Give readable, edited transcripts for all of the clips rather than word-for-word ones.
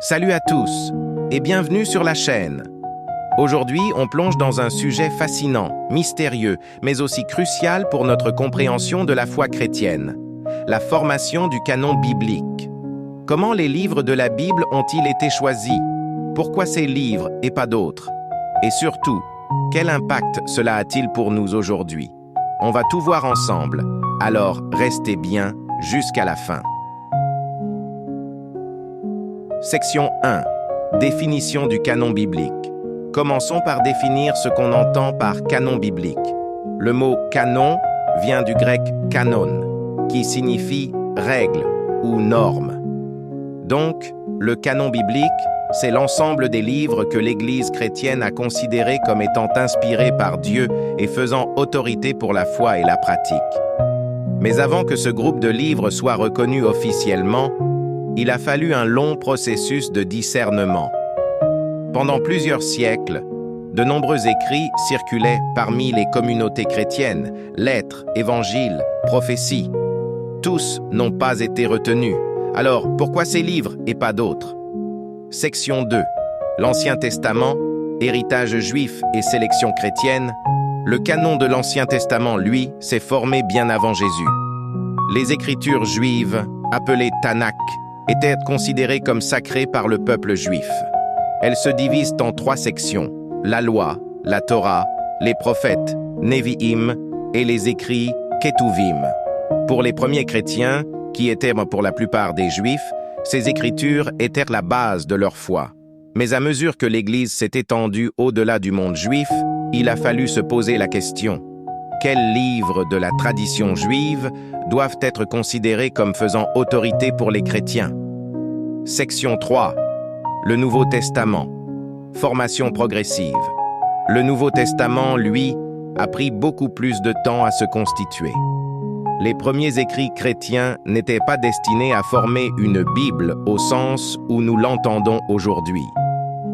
Salut à tous et bienvenue sur la chaîne. Aujourd'hui, on plonge dans un sujet fascinant, mystérieux, mais aussi crucial pour notre compréhension de la foi chrétienne, la formation du canon biblique. Comment les livres de la Bible ont-ils été choisis? Pourquoi ces livres et pas d'autres? Et surtout, quel impact cela a-t-il pour nous aujourd'hui? On va tout voir ensemble, alors restez bien jusqu'à la fin. Section 1. Définition du canon biblique. Commençons par définir ce qu'on entend par canon biblique. Le mot canon vient du grec kanon, qui signifie règle ou norme. Donc, le canon biblique, c'est l'ensemble des livres que l'Église chrétienne a considérés comme étant inspirés par Dieu et faisant autorité pour la foi et la pratique. Mais avant que ce groupe de livres soit reconnu officiellement, il a fallu un long processus de discernement. Pendant plusieurs siècles, de nombreux écrits circulaient parmi les communautés chrétiennes, lettres, évangiles, prophéties. Tous n'ont pas été retenus. Alors, pourquoi ces livres et pas d'autres? Section 2. L'Ancien Testament, héritage juif et sélection chrétienne. Le canon de l'Ancien Testament, lui, s'est formé bien avant Jésus. Les écritures juives, appelées Tanakh, étaient considérées comme sacrées par le peuple juif. Elles se divisent en 3 sections, la loi, la Torah, les prophètes, Nevi'im, et les écrits Ketuvim. Pour les premiers chrétiens, qui étaient pour la plupart des juifs, ces écritures étaient la base de leur foi. Mais à mesure que l'Église s'est étendue au-delà du monde juif, il a fallu se poser la question: quels livres de la tradition juive doivent être considérés comme faisant autorité pour les chrétiens? Section 3. Le Nouveau Testament. Formation progressive. Le Nouveau Testament, lui, a pris beaucoup plus de temps à se constituer. Les premiers écrits chrétiens n'étaient pas destinés à former une Bible au sens où nous l'entendons aujourd'hui.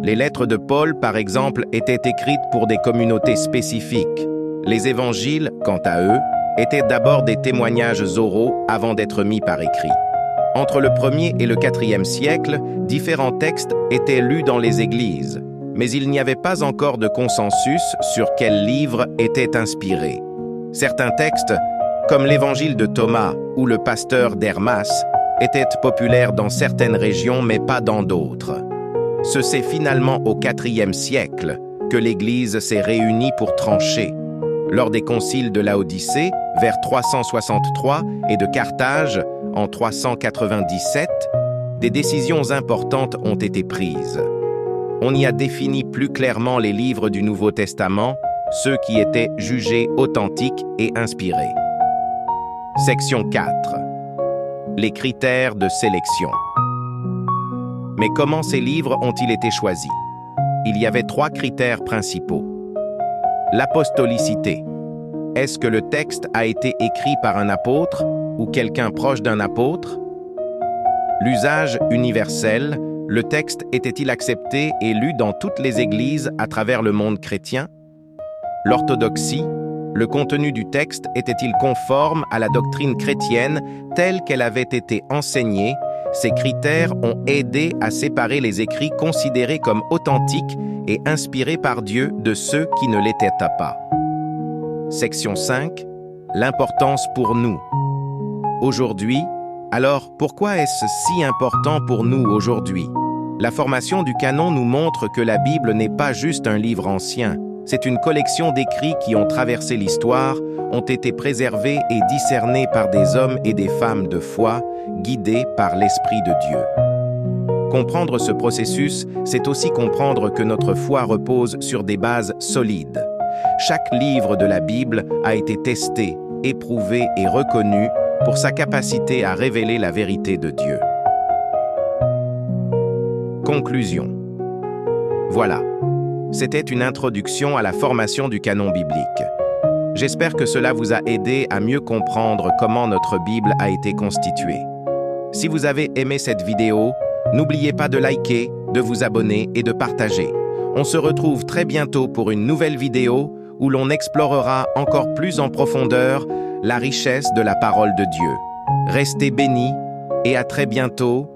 Les lettres de Paul, par exemple, étaient écrites pour des communautés spécifiques. Les évangiles, quant à eux, étaient d'abord des témoignages oraux avant d'être mis par écrit. Entre le 1er et le 4e siècle, différents textes étaient lus dans les églises, mais il n'y avait pas encore de consensus sur quels livres étaient inspirés. Certains textes, comme l'évangile de Thomas ou le pasteur d'Hermas, étaient populaires dans certaines régions mais pas dans d'autres. C'est finalement au 4e siècle que l'Église s'est réunie pour trancher. Lors des conciles de Laodicée, vers 363, et de Carthage, en 397, des décisions importantes ont été prises. On y a défini plus clairement les livres du Nouveau Testament, ceux qui étaient jugés authentiques et inspirés. Section 4. Les critères de sélection. Mais comment ces livres ont-ils été choisis? Il y avait 3 critères principaux. L'apostolicité. Est-ce que le texte a été écrit par un apôtre ou quelqu'un proche d'un apôtre? L'usage universel. Le texte était-il accepté et lu dans toutes les églises à travers le monde chrétien? L'orthodoxie. Le contenu du texte était-il conforme à la doctrine chrétienne telle qu'elle avait été enseignée? Ces critères ont aidé à séparer les écrits considérés comme authentiques et inspirés par Dieu de ceux qui ne l'étaient pas. Section 5. L'importance pour nous. Aujourd'hui, alors pourquoi est-ce si important pour nous aujourd'hui? La formation du canon nous montre que la Bible n'est pas juste un livre ancien. C'est une collection d'écrits qui ont traversé l'histoire, ont été préservés et discernés par des hommes et des femmes de foi, guidés par l'Esprit de Dieu. Comprendre ce processus, c'est aussi comprendre que notre foi repose sur des bases solides. Chaque livre de la Bible a été testé, éprouvé et reconnu pour sa capacité à révéler la vérité de Dieu. Conclusion. Voilà. C'était une introduction à la formation du canon biblique. J'espère que cela vous a aidé à mieux comprendre comment notre Bible a été constituée. Si vous avez aimé cette vidéo, n'oubliez pas de liker, de vous abonner et de partager. On se retrouve très bientôt pour une nouvelle vidéo où l'on explorera encore plus en profondeur la richesse de la parole de Dieu. Restez bénis et à très bientôt